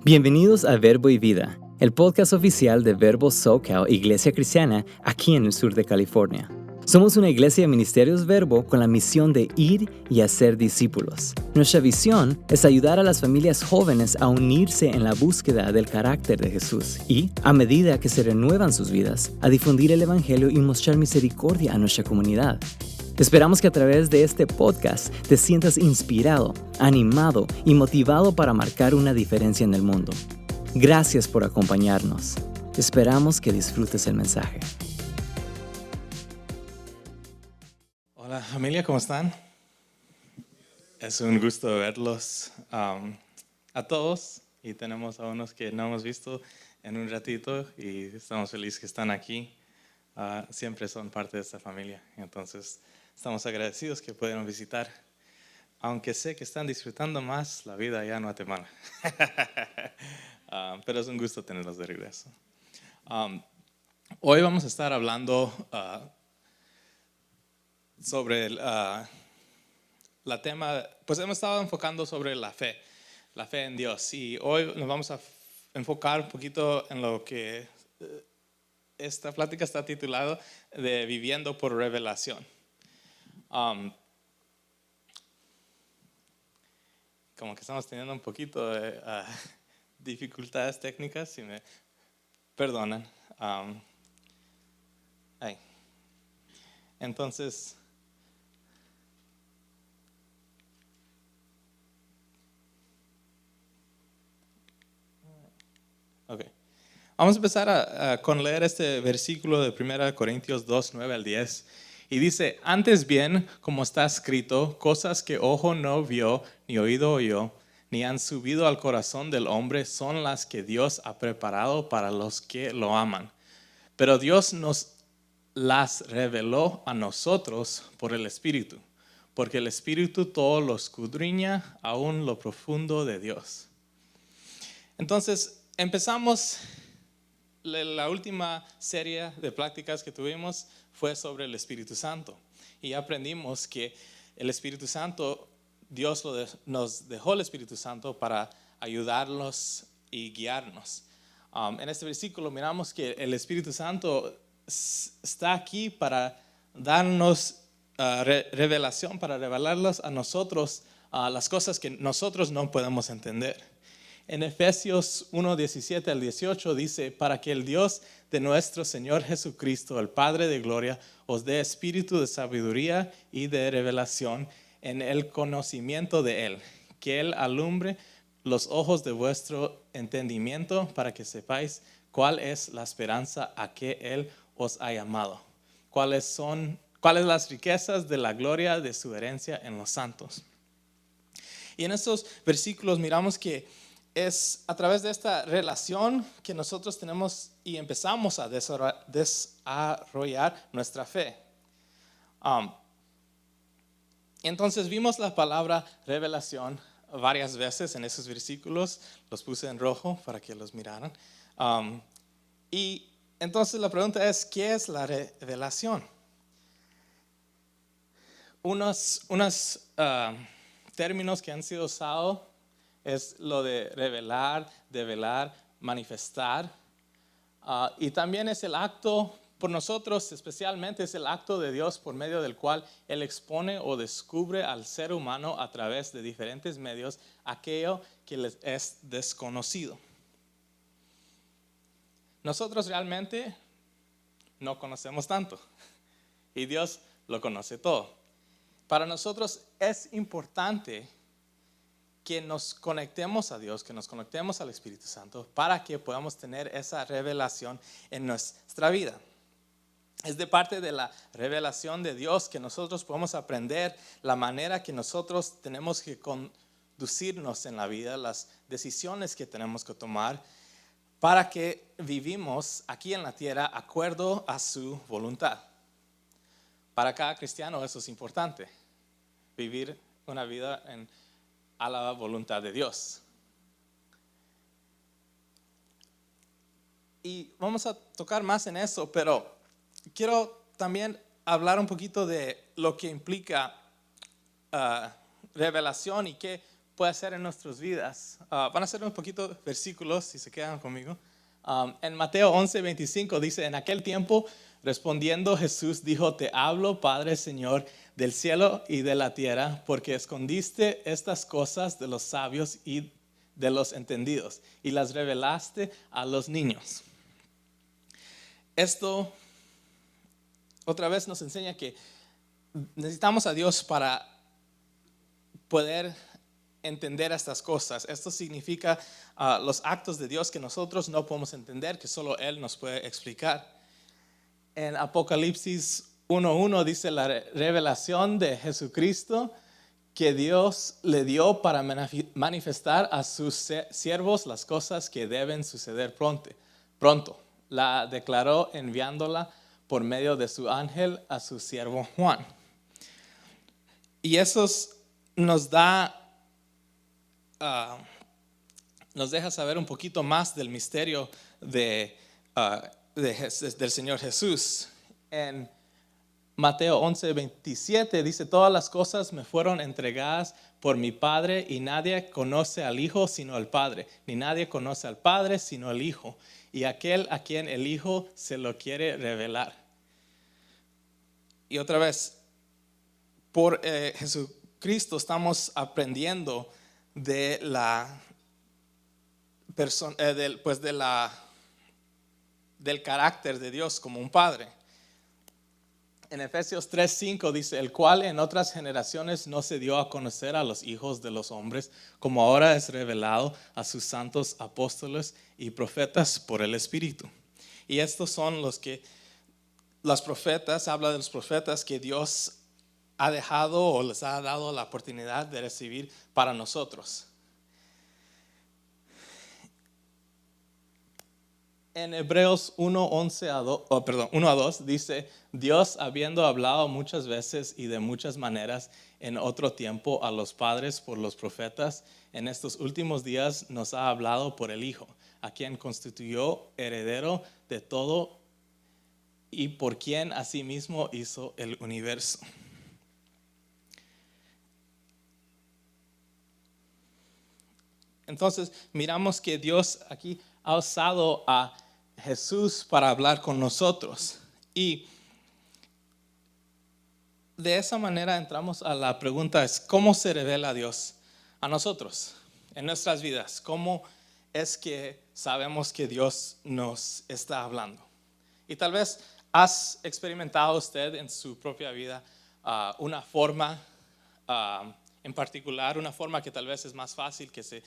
Bienvenidos a Verbo y Vida, el podcast oficial de Verbo SoCal, Iglesia Cristiana, aquí en el sur de California. Somos una iglesia de ministerios Verbo con la misión de ir y hacer discípulos. Nuestra visión es ayudar a las familias jóvenes a unirse en la búsqueda del carácter de Jesús y, a medida que se renuevan sus vidas, a difundir el Evangelio y mostrar misericordia a nuestra comunidad. Esperamos que a través de este podcast te sientas inspirado, animado y motivado para marcar una diferencia en el mundo. Gracias por acompañarnos. Esperamos que disfrutes el mensaje. Hola familia, ¿cómo están? Es un gusto verlos a todos y tenemos a unos que no hemos visto en un ratito y estamos felices que están aquí. Siempre son parte de esta familia, entonces estamos agradecidos que puedan visitar, aunque sé que están disfrutando más la vida allá en Guatemala. Pero es un gusto tenerlos de regreso. Hoy vamos a estar hablando sobre la tema, pues hemos estado enfocando sobre la fe en Dios. Y hoy nos vamos a enfocar un poquito en lo que esta plática está titulada de Viviendo por Revelación. Como que estamos teniendo un poquito de dificultades técnicas, si me perdonan. Entonces, okay. Vamos a empezar con leer este versículo de 1 Corintios 2, 9 al 10. Y dice, antes bien, como está escrito, cosas que ojo no vio, ni oído oyó, ni han subido al corazón del hombre, son las que Dios ha preparado para los que lo aman. Pero Dios nos las reveló a nosotros por el Espíritu, porque el Espíritu todo lo escudriña, aún lo profundo de Dios. Entonces, empezamos. La última serie de pláticas que tuvimos fue sobre el Espíritu Santo y aprendimos que el Espíritu Santo, Dios nos dejó el Espíritu Santo para ayudarnos y guiarnos. En este versículo miramos que el Espíritu Santo está aquí para darnos revelación, para revelarlas a nosotros las cosas que nosotros no podemos entender. En Efesios 1, 17 al 18 dice, para que el Dios de nuestro Señor Jesucristo, el Padre de gloria, os dé espíritu de sabiduría y de revelación en el conocimiento de Él, que Él alumbre los ojos de vuestro entendimiento para que sepáis cuál es la esperanza a que Él os ha llamado, cuáles las riquezas de la gloria de su herencia en los santos. Y en estos versículos miramos que es a través de esta relación que nosotros tenemos y empezamos a desarrollar nuestra fe. Entonces vimos la palabra revelación varias veces en esos versículos. Los puse en rojo para que los miraran. Y entonces la pregunta es, ¿qué es la revelación? Unos términos que han sido usados es lo de revelar, develar, manifestar. Y también es el acto, por nosotros especialmente, es el acto de Dios por medio del cual Él expone o descubre al ser humano a través de diferentes medios aquello que les es desconocido. Nosotros realmente no conocemos tanto y Dios lo conoce todo. Para nosotros es importante que nos conectemos a Dios, que nos conectemos al Espíritu Santo para que podamos tener esa revelación en nuestra vida. Es de parte de la revelación de Dios que nosotros podemos aprender la manera que nosotros tenemos que conducirnos en la vida, las decisiones que tenemos que tomar para que vivimos aquí en la tierra de acuerdo a su voluntad. Para cada cristiano eso es importante, vivir una vida a la voluntad de Dios. Y vamos a tocar más en eso, pero quiero también hablar un poquito de lo que implica revelación y qué puede hacer en nuestras vidas. Van a ser un poquito versículos, si se quedan conmigo. En Mateo 11:25 dice, en aquel tiempo, respondiendo Jesús dijo, te hablo, Padre, Señor, del cielo y de la tierra, porque escondiste estas cosas de los sabios y de los entendidos, y las revelaste a los niños. Esto otra vez nos enseña que necesitamos a Dios para poder entender estas cosas. Esto significa los actos de Dios que nosotros no podemos entender, que solo Él nos puede explicar. En Apocalipsis 1:1 dice la revelación de Jesucristo que Dios le dio para manifestar a sus siervos las cosas que deben suceder pronto. La declaró enviándola por medio de su ángel a su siervo Juan. Y eso nos deja saber un poquito más del misterio del Señor Jesús. En Mateo 11:27 dice, todas las cosas me fueron entregadas por mi Padre y nadie conoce al Hijo sino el Padre, ni nadie conoce al Padre sino el Hijo, y aquel a quien el Hijo se lo quiere revelar. Y otra vez, por Jesucristo estamos aprendiendo de del carácter de Dios como un Padre. En Efesios 3:5 dice, el cual en otras generaciones no se dio a conocer a los hijos de los hombres, como ahora es revelado a sus santos apóstoles y profetas por el Espíritu. Y estos son los profetas, habla de los profetas que Dios ha dejado o les ha dado la oportunidad de recibir para nosotros. En Hebreos 1:2 dice, Dios habiendo hablado muchas veces y de muchas maneras en otro tiempo a los padres por los profetas, en estos últimos días nos ha hablado por el Hijo, a quien constituyó heredero de todo y por quien asimismo hizo el universo. Entonces miramos que Dios aquí ha usado a Jesús para hablar con nosotros. Y de esa manera entramos a la pregunta, ¿cómo se revela Dios a nosotros en nuestras vidas? ¿Cómo es que sabemos que Dios nos está hablando? Y tal vez has experimentado usted en su propia vida una forma en particular, una forma que tal vez es más fácil que se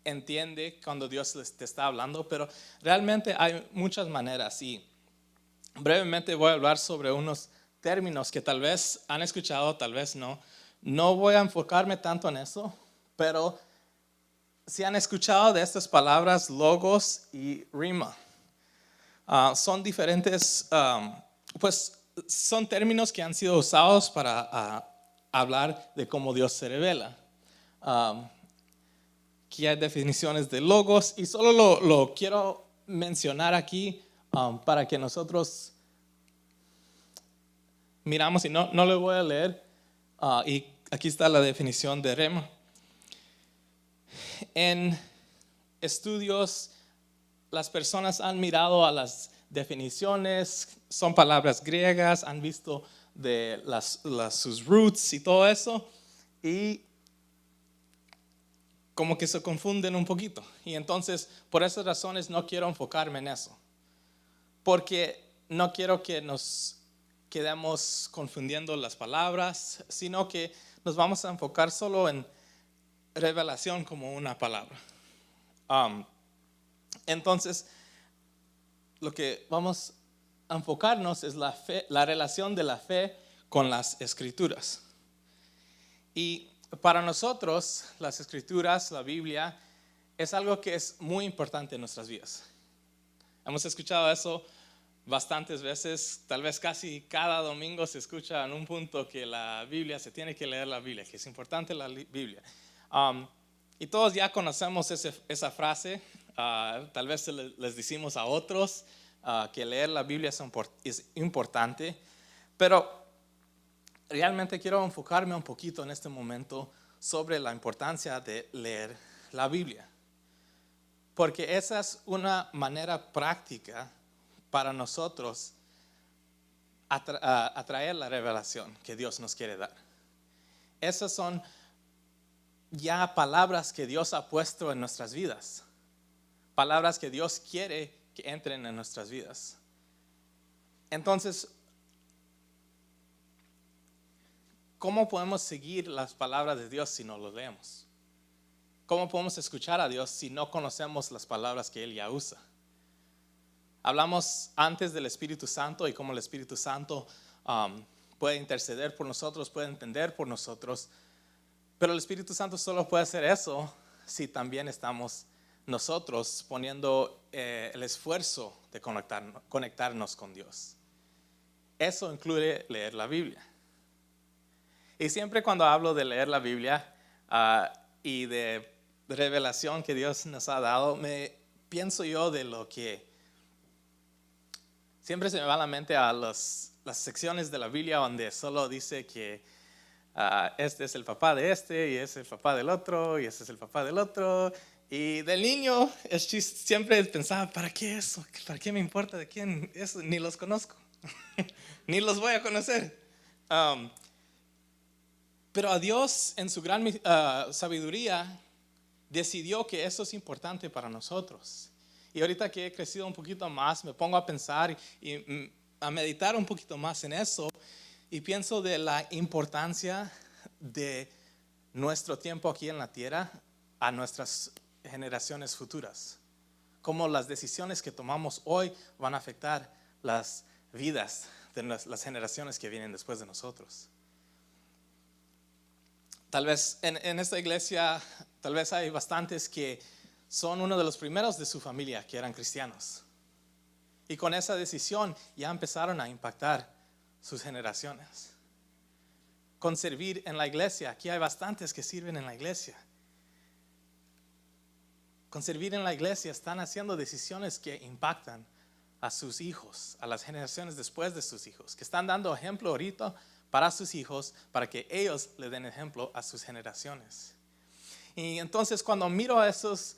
entiende cuando Dios te está hablando, pero realmente hay muchas maneras. Y brevemente voy a hablar sobre unos términos que tal vez han escuchado, tal vez no. No voy a enfocarme tanto en eso, pero si han escuchado de estas palabras logos y rima. Son diferentes, pues son términos que han sido usados para hablar de cómo Dios se revela. Aquí hay definiciones de logos y solo lo quiero mencionar aquí para que nosotros miramos, y no le voy a leer. Y aquí está la definición de rema. En estudios, las personas han mirado a las definiciones, son palabras griegas, han visto de sus roots y todo eso, y como que se confunden un poquito. Y entonces, por esas razones, no quiero enfocarme en eso, porque no quiero que nos quedemos confundiendo las palabras, sino que nos vamos a enfocar solo en revelación como una palabra. Entonces, lo que vamos a enfocarnos es la relación de la fe con las Escrituras. Y para nosotros, las Escrituras, la Biblia, es algo que es muy importante en nuestras vidas. Hemos escuchado eso bastantes veces, tal vez casi cada domingo se escucha en un punto que la Biblia, se tiene que leer la Biblia, que es importante la Biblia. Y todos ya conocemos esa frase, tal vez les decimos a otros que leer la Biblia es importante, pero realmente quiero enfocarme un poquito en este momento sobre la importancia de leer la Biblia. Porque esa es una manera práctica para nosotros atraer la revelación que Dios nos quiere dar. Esas son ya palabras que Dios ha puesto en nuestras vidas. Palabras que Dios quiere que entren en nuestras vidas. Entonces, ¿cómo podemos seguir las palabras de Dios si no lo leemos? ¿Cómo podemos escuchar a Dios si no conocemos las palabras que Él ya usa? Hablamos antes del Espíritu Santo y cómo el Espíritu Santo puede interceder por nosotros, puede entender por nosotros. Pero el Espíritu Santo solo puede hacer eso si también estamos nosotros poniendo el esfuerzo de conectarnos con Dios. Eso incluye leer la Biblia. Y siempre cuando hablo de leer la Biblia y de revelación que Dios nos ha dado, pienso yo de lo que siempre se me va a la mente a las secciones de la Biblia donde solo dice que este es el papá de este, y ese es el papá del otro, y ese es el papá del otro. Y del niño, siempre pensaba, ¿para qué eso? ¿Para qué me importa de quién? Eso, ni los conozco, ni los voy a conocer. Pero a Dios, en su gran sabiduría, decidió que eso es importante para nosotros. Y ahorita que he crecido un poquito más, me pongo a pensar y a meditar un poquito más en eso. Y pienso de la importancia de nuestro tiempo aquí en la tierra a nuestras generaciones futuras. Cómo las decisiones que tomamos hoy van a afectar las vidas de las generaciones que vienen después de nosotros. Tal vez en esta iglesia, tal vez hay bastantes que son uno de los primeros de su familia que eran cristianos. Y con esa decisión ya empezaron a impactar sus generaciones. Con servir en la iglesia, aquí hay bastantes que sirven en la iglesia. Con servir en la iglesia están haciendo decisiones que impactan a sus hijos, a las generaciones después de sus hijos, que están dando ejemplo ahorita para sus hijos, para que ellos le den ejemplo a sus generaciones. Y entonces cuando miro a esas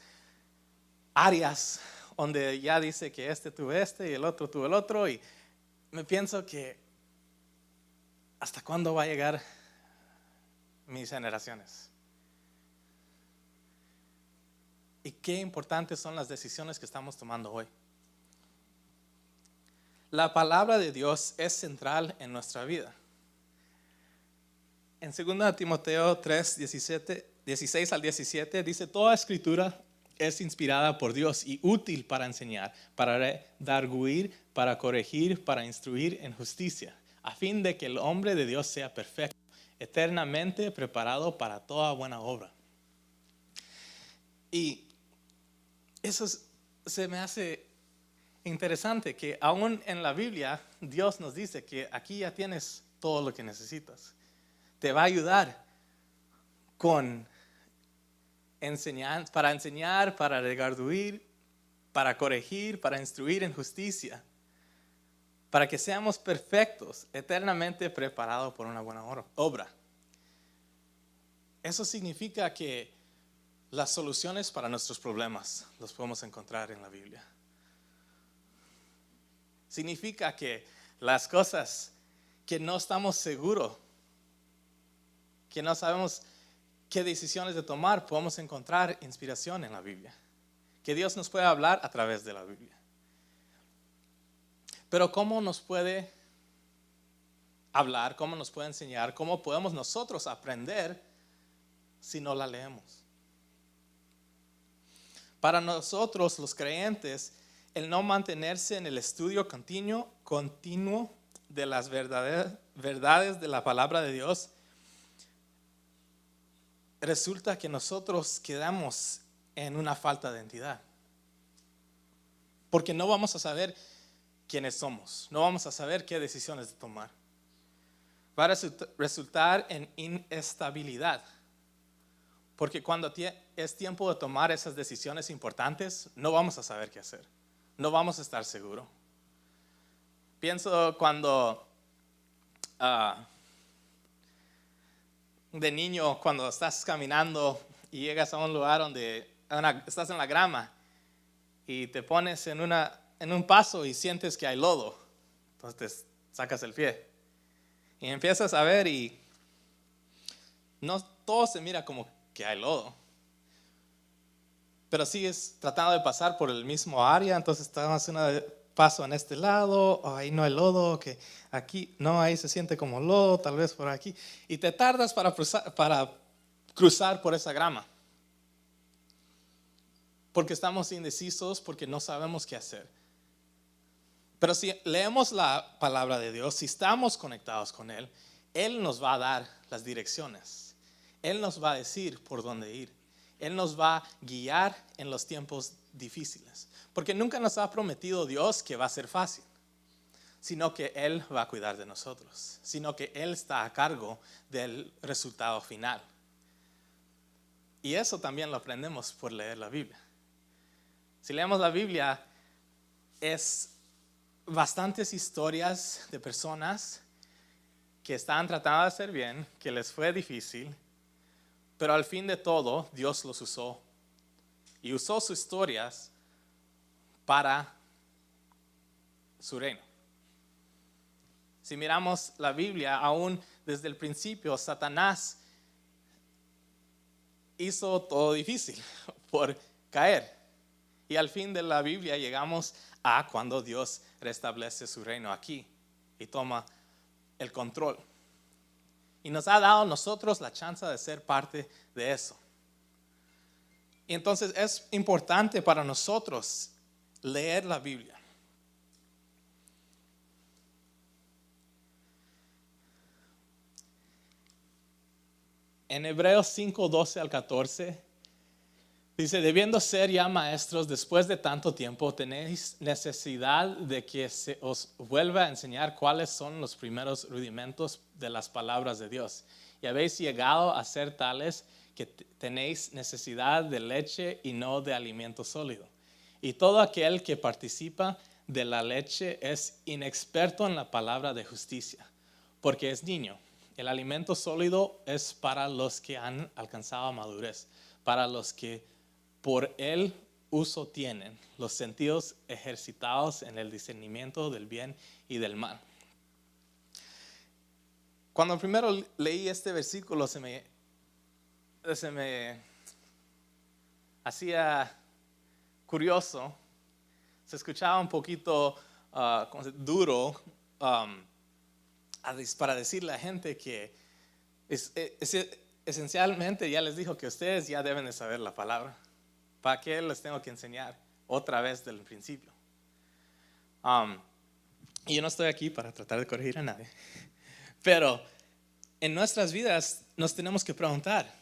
áreas donde ya dice que este tuvo este y el otro tuvo el otro, y me pienso que ¿hasta cuándo va a llegar mis generaciones? Y qué importantes son las decisiones que estamos tomando hoy. La palabra de Dios es central en nuestra vida. En 2 Timoteo 3, 16 al 17 dice: toda escritura es inspirada por Dios y útil para enseñar, para redarguir, para corregir, para instruir en justicia, a fin de que el hombre de Dios sea perfecto, eternamente preparado para toda buena obra. Y eso se me hace interesante, que aún en la Biblia Dios nos dice que aquí ya tienes todo lo que necesitas. Te va a ayudar con para enseñar, para redarguir, para corregir, para instruir en justicia, para que seamos perfectos, eternamente preparados por una buena obra. Eso significa que las soluciones para nuestros problemas los podemos encontrar en la Biblia. Significa que las cosas que no estamos seguros, que no sabemos qué decisiones de tomar, podemos encontrar inspiración en la Biblia. Que Dios nos puede hablar a través de la Biblia. Pero ¿cómo nos puede hablar? ¿Cómo nos puede enseñar? ¿Cómo podemos nosotros aprender si no la leemos? Para nosotros los creyentes, el no mantenerse en el estudio continuo de las verdades de la palabra de Dios, resulta que nosotros quedamos en una falta de identidad. Porque no vamos a saber quiénes somos, no vamos a saber qué decisiones de tomar. Va a resultar en inestabilidad. Porque cuando es tiempo de tomar esas decisiones importantes, no vamos a saber qué hacer. No vamos a estar seguros. Pienso cuando de niño cuando estás caminando y llegas a un lugar donde estás en la grama y te pones en un paso y sientes que hay lodo. Entonces te sacas el pie y empiezas a ver y no todo se mira como que hay lodo. Pero sigues tratando de pasar por el mismo área, entonces estás un paso en este lado, ahí no hay lodo, que aquí no, ahí se siente como lodo, tal vez por aquí. Y te tardas para cruzar por esa grama. Porque estamos indecisos, porque no sabemos qué hacer. Pero si leemos la palabra de Dios, si estamos conectados con Él, Él nos va a dar las direcciones. Él nos va a decir por dónde ir. Él nos va a guiar en los tiempos difíciles. Porque nunca nos ha prometido Dios que va a ser fácil, sino que Él va a cuidar de nosotros, sino que Él está a cargo del resultado final. Y eso también lo aprendemos por leer la Biblia. Si leemos la Biblia, es bastantes historias de personas que estaban tratando de hacer bien, que les fue difícil, pero al fin de todo Dios los usó y usó sus historias para su reino. Si miramos la Biblia, aún desde el principio Satanás hizo todo difícil por caer. Y al fin de la Biblia llegamos a cuando Dios restablece su reino aquí y toma el control. Y nos ha dado a nosotros la chance de ser parte de eso. Y entonces es importante para nosotros leer la Biblia. En Hebreos 5, 12 al 14, dice, debiendo ser ya maestros después de tanto tiempo, tenéis necesidad de que se os vuelva a enseñar cuáles son los primeros rudimentos de las palabras de Dios. Y habéis llegado a ser tales que tenéis necesidad de leche y no de alimento sólido. Y todo aquel que participa de la leche es inexperto en la palabra de justicia, porque es niño. El alimento sólido es para los que han alcanzado madurez, para los que por el uso tienen los sentidos ejercitados en el discernimiento del bien y del mal. Cuando primero leí este versículo se me hacía curioso, se escuchaba un poquito duro para decirle a la gente que esencialmente ya les dijo que ustedes ya deben de saber la palabra. ¿Para qué les tengo que enseñar otra vez del principio? Y yo no estoy aquí para tratar de corregir a nadie, pero en nuestras vidas nos tenemos que preguntar,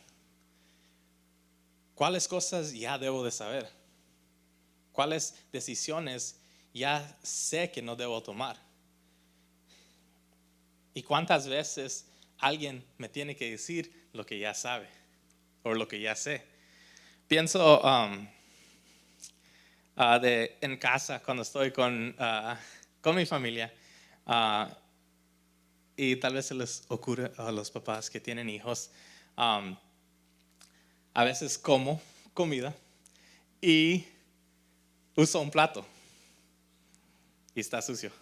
¿cuáles cosas ya debo de saber? ¿Cuáles decisiones ya sé que no debo tomar? ¿Y cuántas veces alguien me tiene que decir lo que ya sabe o lo que ya sé? Pienso en casa cuando estoy con mi familia y tal vez se les ocurre a los papás que tienen hijos, a veces como comida y uso un plato y está sucio.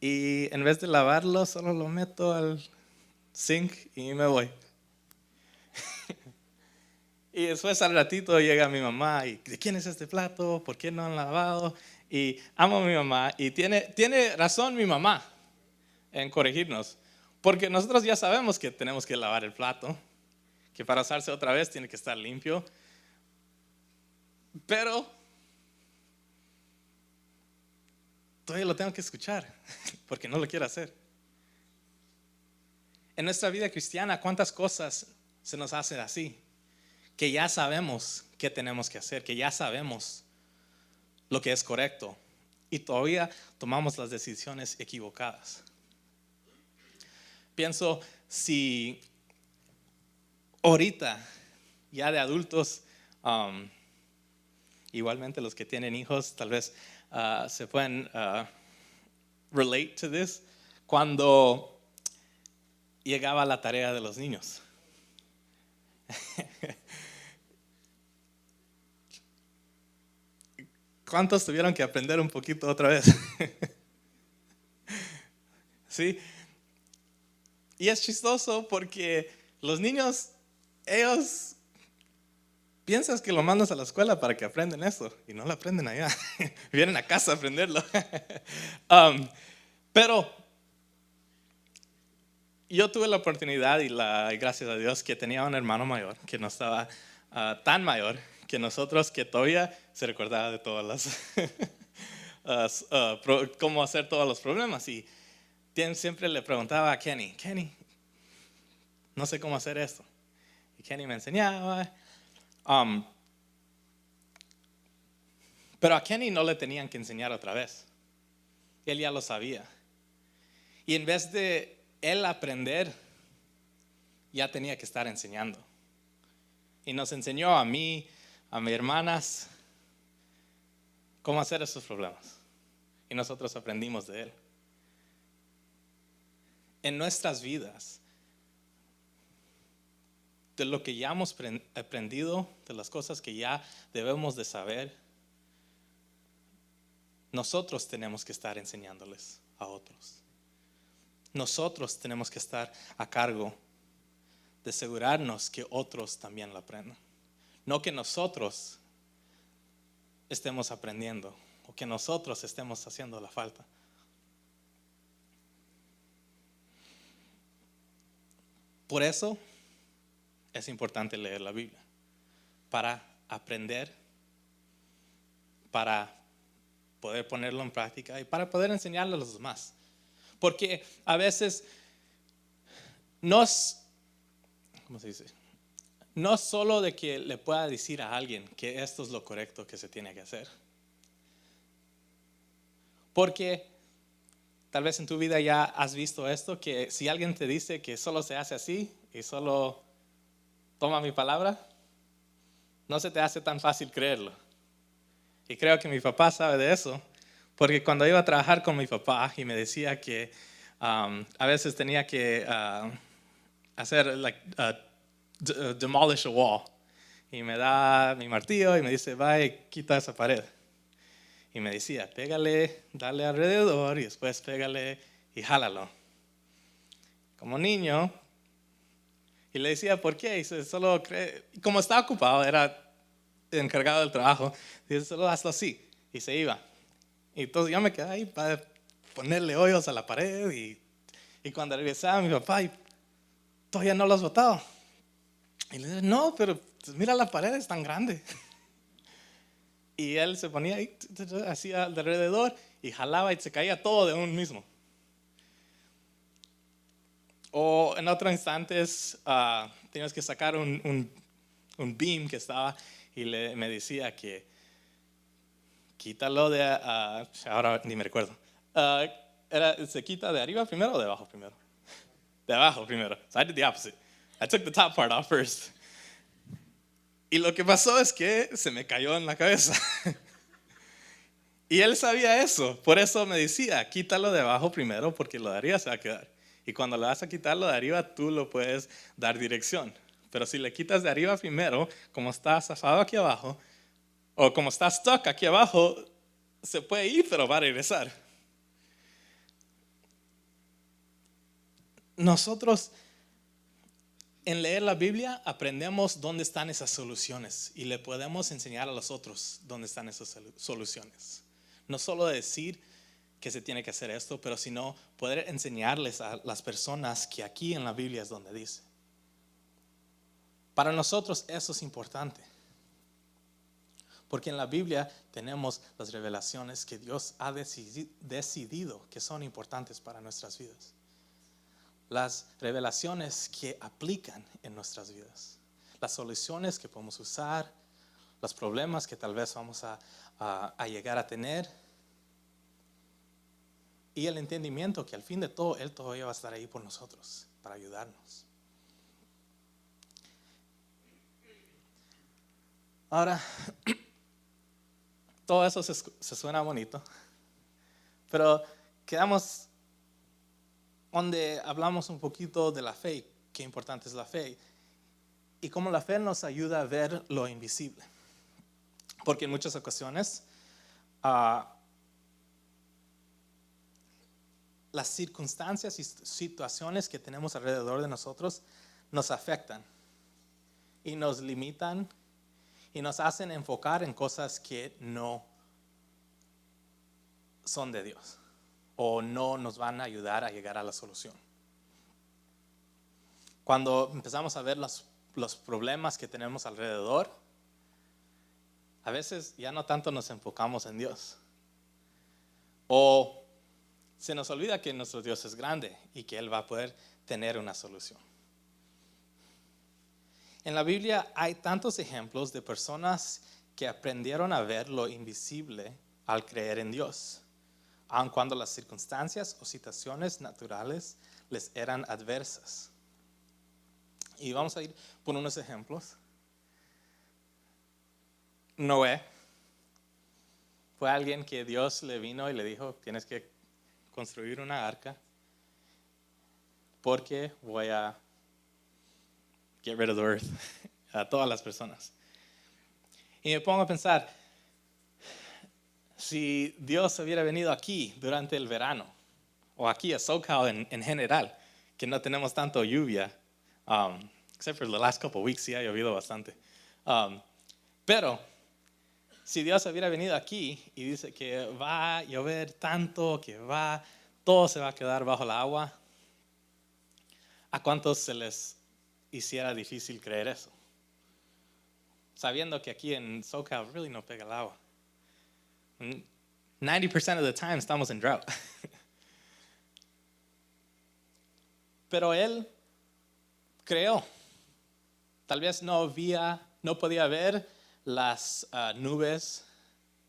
Y en vez de lavarlo, solo lo meto al sink y me voy. Y después al ratito llega mi mamá y ¿de quién es este plato? ¿Por qué no han lavado? Y amo a mi mamá y tiene razón mi mamá en corregirnos. Porque nosotros ya sabemos que tenemos que lavar el plato, que para usarse otra vez tiene que estar limpio. Pero todavía lo tengo que escuchar porque no lo quiero hacer. En nuestra vida cristiana, ¿cuántas cosas se nos hacen así? Que ya sabemos qué tenemos que hacer, que ya sabemos lo que es correcto y todavía tomamos las decisiones equivocadas. Pienso si ahorita, ya de adultos, igualmente los que tienen hijos, tal vez se pueden relate to this, cuando llegaba la tarea de los niños. ¿Cuántos tuvieron que aprender un poquito otra vez? ¿Sí? Y es chistoso porque los niños, ellos piensas que lo mandas a la escuela para que aprendan esto y no lo aprenden allá. Vienen a casa a aprenderlo. Pero yo tuve la oportunidad y gracias a Dios que tenía un hermano mayor que no estaba tan mayor que nosotros, que todavía se recordaba de todas las cómo hacer todos los problemas. Y siempre le preguntaba a Kenny, no sé cómo hacer esto. Y Kenny me enseñaba. Pero a Kenny no le tenían que enseñar otra vez. Él ya lo sabía. Y en vez de él aprender, ya tenía que estar enseñando. Y nos enseñó a mí, a mis hermanas, cómo hacer esos problemas. Y nosotros aprendimos de él. En nuestras vidas, de lo que ya hemos aprendido, de las cosas que ya debemos de saber, nosotros tenemos que estar enseñándoles a otros. Nosotros tenemos que estar a cargo de asegurarnos que otros también lo aprendan. No que nosotros estemos aprendiendo o que nosotros estemos haciendo la falta. Por eso es importante leer la Biblia, para aprender, para poder ponerlo en práctica y para poder enseñarle a los demás. Porque a veces ¿cómo se dice? No solo de que le pueda decir a alguien que esto es lo correcto que se tiene que hacer. Porque tal vez en tu vida ya has visto esto, que si alguien te dice que solo se hace así y solo toma mi palabra, no se te hace tan fácil creerlo. Y creo que mi papá sabe de eso, porque cuando iba a trabajar con mi papá y me decía que a veces tenía que hacer, demolish a wall, y me da mi martillo y me dice, va y quita esa pared. Y me decía, pégale, dale alrededor y después pégale y jálalo. Como niño, y le decía, ¿por qué? Y dice, solo cree, como estaba ocupado, era encargado del trabajo, dice, solo hazlo así. Y se iba. Y entonces yo me quedé ahí para ponerle hoyos a la pared. Y cuando regresaba mi papá, y todavía no lo has botado. Y le dije, no, pero mira, la pared es tan grande. Y él se ponía ahí, hacía alrededor y jalaba y se caía todo de un mismo. O en otros instantes tenías que sacar un beam que estaba y me decía que quítalo de, ahora ni me recuerdo, ¿se quita de arriba primero o de abajo primero? De abajo primero. So I did the opposite. I took the top part off first. Y lo que pasó es que se me cayó en la cabeza. Y él sabía eso, por eso me decía, quítalo de abajo primero porque lo de arriba se va a quedar. Y cuando le vas a quitar lo de arriba, tú lo puedes dar dirección. Pero si le quitas de arriba primero, como está zafado aquí abajo, o como está stuck aquí abajo, se puede ir, pero va a regresar. Nosotros, en leer la Biblia, aprendemos dónde están esas soluciones y le podemos enseñar a los otros dónde están esas soluciones. No solo decir que se tiene que hacer esto, pero sino poder enseñarles a las personas que aquí en la Biblia es donde dice. Para nosotros eso es importante, porque en la Biblia tenemos las revelaciones que Dios ha decidido que son importantes para nuestras vidas. Las revelaciones que aplican en nuestras vidas, las soluciones que podemos usar, los problemas que tal vez vamos a llegar a tener, y el entendimiento que al fin de todo Él todavía va a estar ahí por nosotros para ayudarnos. Ahora, todo eso se suena bonito, pero quedamos donde hablamos un poquito de la fe, qué importante es la fe. y cómo la fe nos ayuda a ver lo invisible. Porque en muchas ocasiones las circunstancias y situaciones que tenemos alrededor de nosotros nos afectan y nos limitan y nos hacen enfocar en cosas que no son de Dios o no nos van a ayudar a llegar a la solución. Cuando empezamos a ver los problemas que tenemos alrededor, a veces ya no tanto nos enfocamos en Dios. O se nos olvida que nuestro Dios es grande y que Él va a poder tener una solución. En la Biblia hay tantos ejemplos de personas que aprendieron a ver lo invisible al creer en Dios, aun cuando las circunstancias o situaciones naturales les eran adversas. Y vamos a ir por unos ejemplos. Noé fue alguien que Dios le vino y le dijo: tienes que construir una arca porque voy a get rid of the earth a todas las personas. Y me pongo a pensar, si Dios hubiera venido aquí durante el verano, o aquí a SoCal en general, que no tenemos tanto lluvia, except for the last couple of weeks, sí ha llovido bastante. Pero si Dios hubiera venido aquí y dice que va a llover tanto, que todo se va a quedar bajo el agua, ¿a cuántos se les hiciera difícil creer eso? Sabiendo que aquí en SoCal really no pega el agua. 90% of the time estamos en drought. Pero Él creó. Tal vez no podía ver las nubes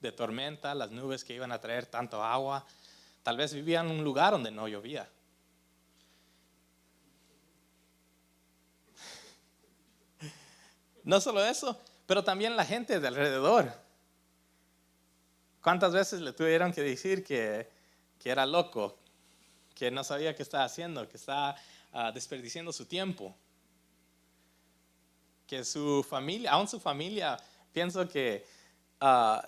de tormenta, las nubes que iban a traer tanto agua. Tal vez vivía en un lugar donde no llovía. No solo eso, pero también la gente de alrededor. ¿Cuántas veces le tuvieron que decir que era loco, que no sabía qué estaba haciendo, que estaba desperdiciando su tiempo? Que su familia, aún su familia, pienso que a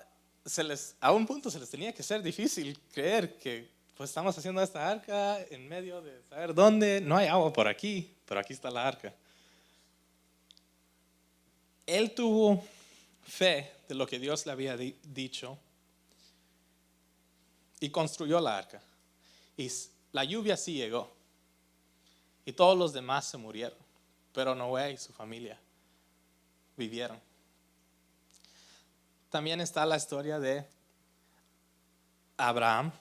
un punto se les tenía que ser difícil creer que pues estamos haciendo esta arca en medio de saber dónde, no hay agua por aquí, pero aquí está la arca. Él tuvo fe de lo que Dios le había dicho y construyó la arca. Y la lluvia sí llegó. Y todos los demás se murieron. Pero Noé y su familia vivieron. También está la historia de Abraham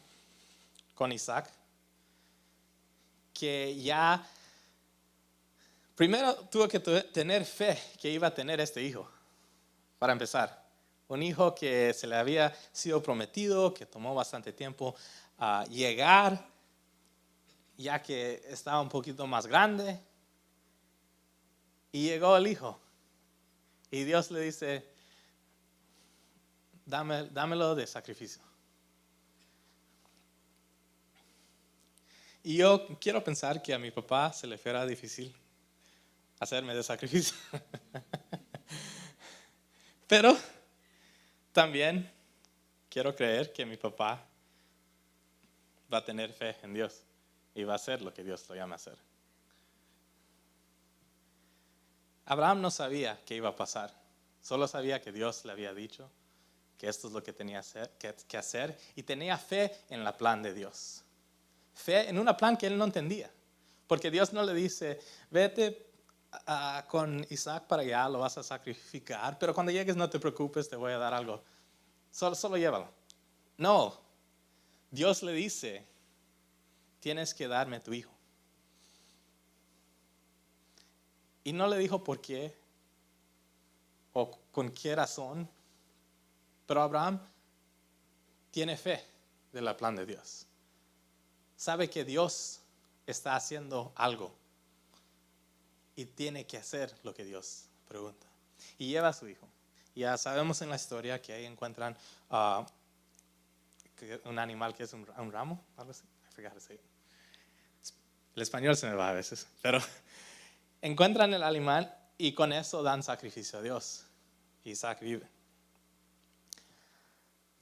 con Isaac, que ya primero tuvo que tener fe que iba a tener este hijo, para empezar. Un hijo que se le había sido prometido, que tomó bastante tiempo llegar, ya que estaba un poquito más grande. Y llegó el hijo. Y Dios le dice: dámelo de sacrificio. Y yo quiero pensar que a mi papá se le fuera difícil hacerme de sacrificio. Pero también quiero creer que mi papá va a tener fe en Dios y va a hacer lo que Dios lo llama a hacer. Abraham no sabía qué iba a pasar, solo sabía que Dios le había dicho que esto es lo que tenía que hacer, y tenía fe en el plan de Dios. Fe en un plan que él no entendía, porque Dios no le dice: vete con Isaac para allá, lo vas a sacrificar, pero cuando llegues no te preocupes, te voy a dar algo, solo llévalo. No, Dios le dice: tienes que darme tu hijo. Y no le dijo por qué o con qué razón, pero Abraham tiene fe del plan de Dios. Sabe que Dios está haciendo algo y tiene que hacer lo que Dios pregunta. Y lleva a su hijo. Ya sabemos en la historia que ahí encuentran un animal que es un ramo, algo así. I forgot to say it. El español se me va a veces, pero encuentran el animal y con eso dan sacrificio a Dios. Isaac vive.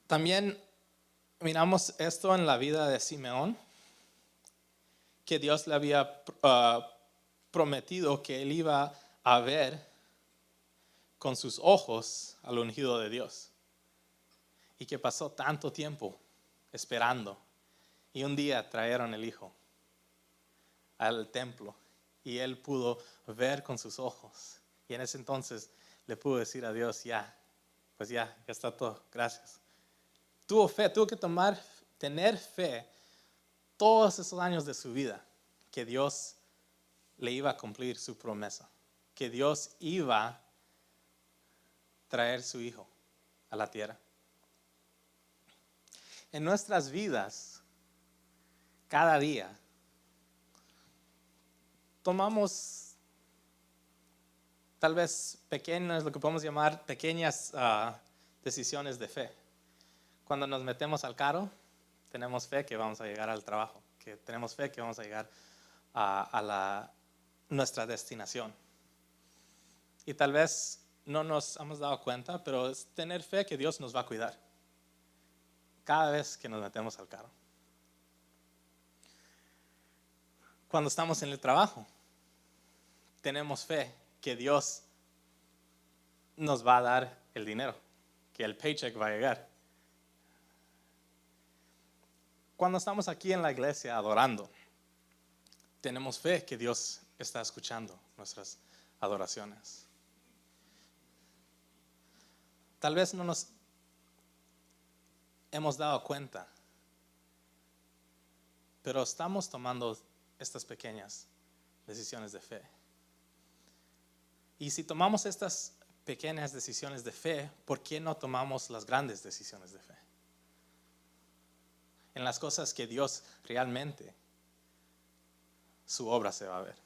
También miramos esto en la vida de Simeón, que Dios le había prometido que él iba a ver con sus ojos al ungido de Dios. Y que pasó tanto tiempo esperando. Y un día trajeron el hijo al templo y él pudo ver con sus ojos. Y en ese entonces le pudo decir a Dios, ya está todo, gracias. Tuvo fe, tuvo que tener fe todos esos años de su vida que Dios le iba a cumplir su promesa, que Dios iba a traer su hijo a la tierra. En nuestras vidas, cada día, tomamos tal vez pequeñas, lo que podemos llamar pequeñas decisiones de fe. Cuando nos metemos al carro, tenemos fe que vamos a llegar al trabajo, que tenemos fe que vamos a llegar a nuestra destinación. Y tal vez no nos hemos dado cuenta, pero es tener fe que Dios nos va a cuidar cada vez que nos metemos al carro. Cuando estamos en el trabajo, tenemos fe que Dios nos va a dar el dinero, que el paycheck va a llegar. Cuando estamos aquí en la iglesia adorando, tenemos fe que Dios está escuchando nuestras adoraciones. Tal vez no nos hemos dado cuenta, pero estamos tomando estas pequeñas decisiones de fe. Y si tomamos estas pequeñas decisiones de fe, ¿por qué no tomamos las grandes decisiones de fe? En las cosas que Dios realmente, su obra se va a ver.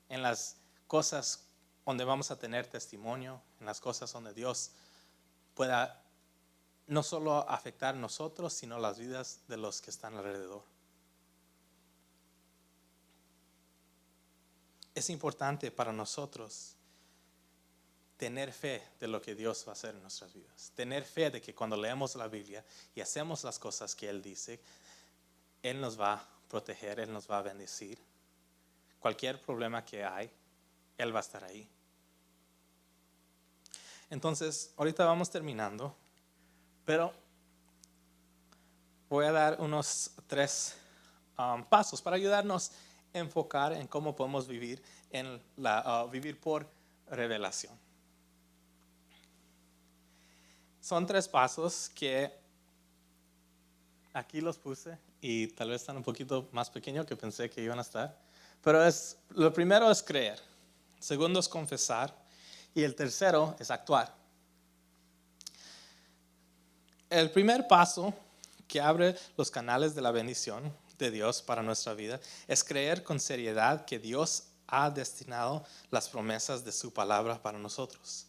En las cosas donde vamos a tener testimonio, en las cosas donde Dios pueda no solo afectar a nosotros, sino las vidas de los que están alrededor. Es importante para nosotros tener fe de lo que Dios va a hacer en nuestras vidas. Tener fe de que cuando leemos la Biblia y hacemos las cosas que Él dice, Él nos va a proteger, Él nos va a bendecir. Cualquier problema que hay, Él va a estar ahí. Entonces, ahorita vamos terminando, pero voy a dar unos 3 pasos para ayudarnos a enfocar en cómo podemos vivir, vivir por revelación. Son 3 pasos que aquí los puse y tal vez están un poquito más pequeños que pensé que iban a estar. Pero lo primero es creer, el segundo es confesar y el tercero es actuar. El primer paso que abre los canales de la bendición de Dios para nuestra vida es creer con seriedad que Dios ha destinado las promesas de su palabra para nosotros.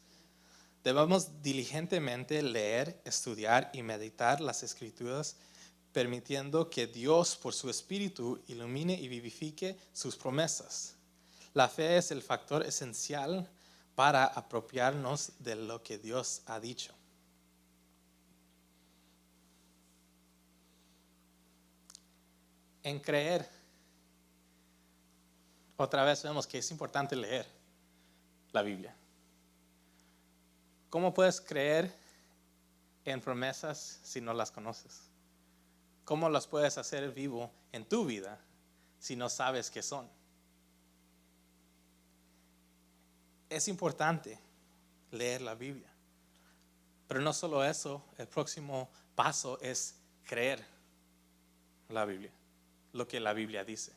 Debemos diligentemente leer, estudiar y meditar las Escrituras, permitiendo que Dios, por su Espíritu, ilumine y vivifique sus promesas. La fe es el factor esencial para apropiarnos de lo que Dios ha dicho. En creer, otra vez vemos que es importante leer la Biblia. ¿Cómo puedes creer en promesas si no las conoces? ¿Cómo las puedes hacer vivo en tu vida si no sabes qué son? Es importante leer la Biblia. Pero no solo eso, el próximo paso es creer la Biblia, lo que la Biblia dice,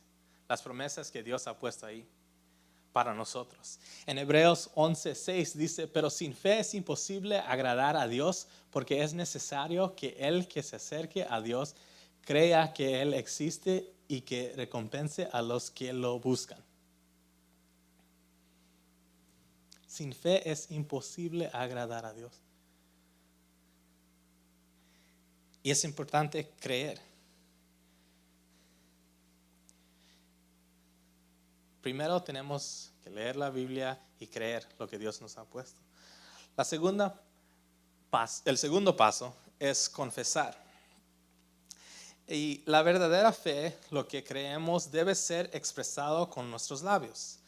las promesas que Dios ha puesto ahí para nosotros. En Hebreos 11:6 dice, pero sin fe es imposible agradar a Dios, porque es necesario que el que se acerque a Dios crea que Él existe y que recompense a los que lo buscan. Sin fe es imposible agradar a Dios. Y es importante creer. Primero tenemos que leer la Biblia y creer lo que Dios nos ha puesto. El segundo paso es confesar. Y la verdadera fe, lo que creemos, debe ser expresado con nuestros labios.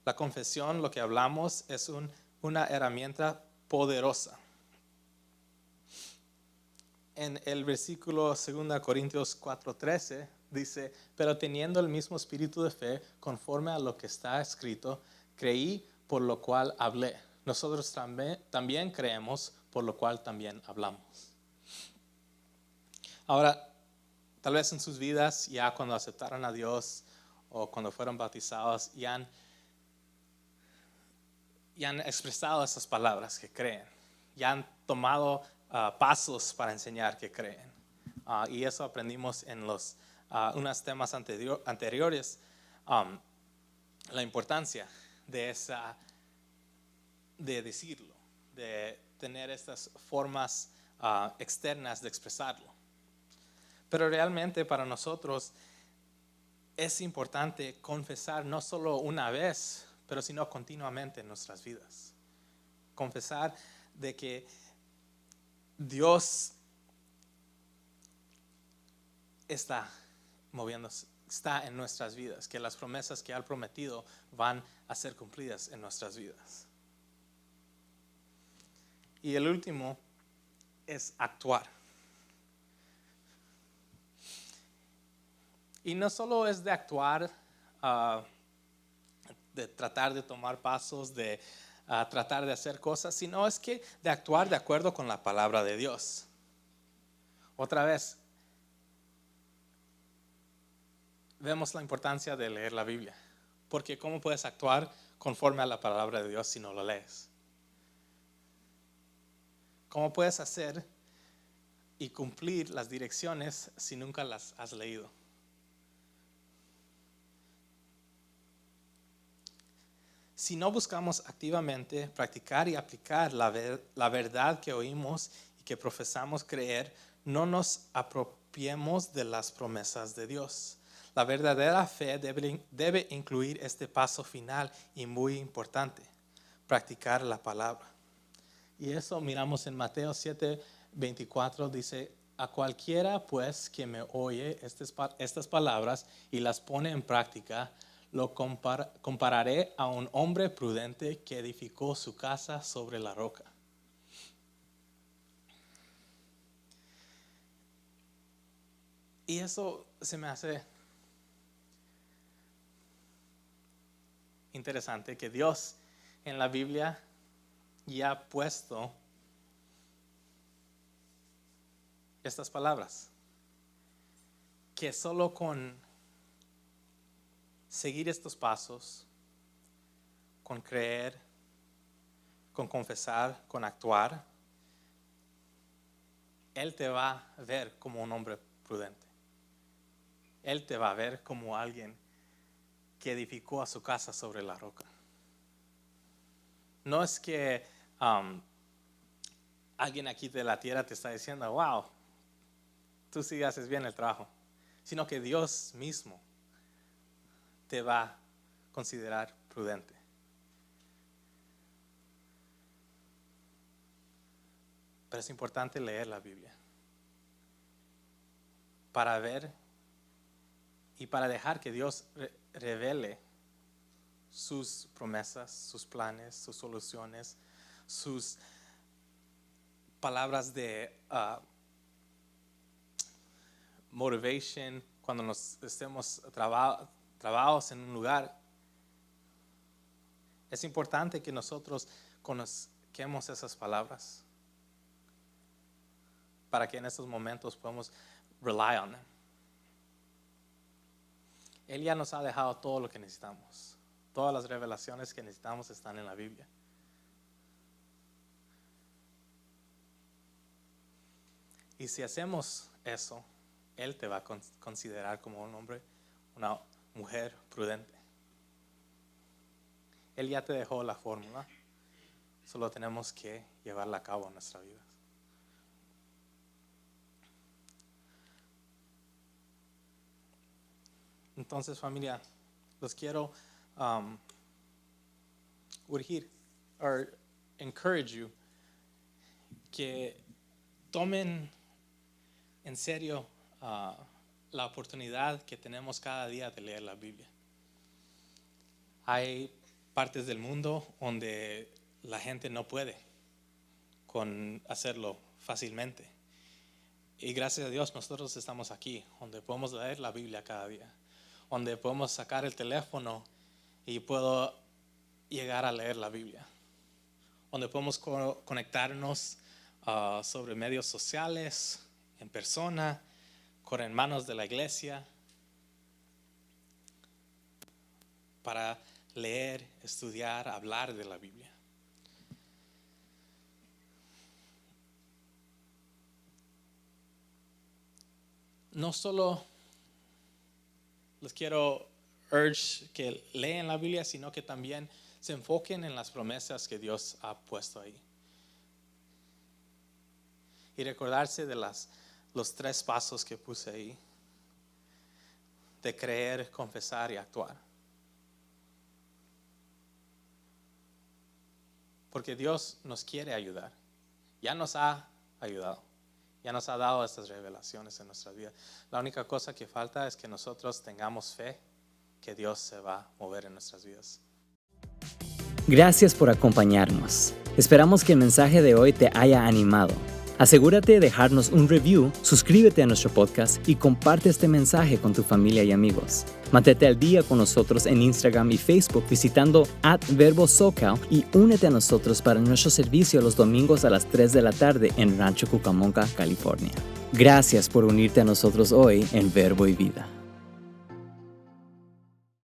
La confesión, lo que hablamos, es una herramienta poderosa. En el versículo 2 Corintios 4:13 dice, pero teniendo el mismo espíritu de fe, conforme a lo que está escrito, creí, por lo cual hablé. Nosotros también creemos, por lo cual también hablamos. Ahora, tal vez en sus vidas, ya cuando aceptaron a Dios o cuando fueron bautizados, ya han expresado esas palabras que creen. Ya han tomado pasos para enseñar que creen. Y eso aprendimos en unos temas anteriores, la importancia de decirlo, de tener estas formas externas de expresarlo. Pero realmente para nosotros es importante confesar no solo una vez, pero sino continuamente en nuestras vidas. Confesar de que Dios está moviéndose, está en nuestras vidas, que las promesas que ha prometido van a ser cumplidas en nuestras vidas. Y el último es actuar. Y no solo es de actuar, de tratar de tomar pasos, de tratar de hacer cosas, sino es que de actuar de acuerdo con la palabra de Dios. Otra vez, vemos la importancia de leer la Biblia, porque ¿cómo puedes actuar conforme a la palabra de Dios si no lo lees? ¿Cómo puedes hacer y cumplir las direcciones si nunca las has leído? Si no buscamos activamente practicar y aplicar la verdad que oímos y que profesamos creer, no nos apropiemos de las promesas de Dios. La verdadera fe debe incluir este paso final y muy importante, practicar la palabra. Y eso miramos en Mateo 7:24, dice, a cualquiera pues que me oye estas palabras y las pone en práctica, lo compararé a un hombre prudente que edificó su casa sobre la roca. Y eso se me hace interesante, que Dios en la Biblia ya ha puesto estas palabras, que solo con seguir estos pasos, con creer, con confesar, con actuar, Él te va a ver como un hombre prudente. Él te va a ver como alguien que edificó a su casa sobre la roca. No es que alguien aquí de la tierra te está diciendo, wow, tú sí haces bien el trabajo, sino que Dios mismo te va a considerar prudente. Pero es importante leer la Biblia para ver y para dejar que Dios revele sus promesas, sus planes, sus soluciones, sus palabras de motivation cuando nos estemos trabados en un lugar. Es importante que nosotros conozcamos esas palabras para que en estos momentos podamos rely on them. Él ya nos ha dejado todo lo que necesitamos. Todas las revelaciones que necesitamos están en la Biblia. Y si hacemos eso, Él te va a considerar como un hombre, una mujer prudente. Él ya te dejó la fórmula. Solo tenemos que llevarla a cabo en nuestra vida. Entonces, familia, los quiero urgir or encourage you que tomen en serio la oportunidad que tenemos cada día de leer la Biblia. Hay partes del mundo donde la gente no puede hacerlo fácilmente. Y gracias a Dios nosotros estamos aquí, donde podemos leer la Biblia cada día, donde podemos sacar el teléfono y puedo llegar a leer la Biblia, donde podemos conectarnos sobre medios sociales, en persona, con hermanos de la iglesia, para leer, estudiar, hablar de la Biblia. No solo les quiero urge que lean la Biblia, sino que también se enfoquen en las promesas que Dios ha puesto ahí. Y recordarse de los 3 pasos que puse ahí: de creer, confesar y actuar. Porque Dios nos quiere ayudar. Ya nos ha ayudado. Ya nos ha dado estas revelaciones en nuestra vida. La única cosa que falta es que nosotros tengamos fe que Dios se va a mover en nuestras vidas. Gracias por acompañarnos. Esperamos que el mensaje de hoy te haya animado. Asegúrate de dejarnos un review, suscríbete a nuestro podcast y comparte este mensaje con tu familia y amigos. Mantente al día con nosotros en Instagram y Facebook visitando @verbosocal y únete a nosotros para nuestro servicio los domingos a las 3 de la tarde en Rancho Cucamonga, California. Gracias por unirte a nosotros hoy en Verbo y Vida.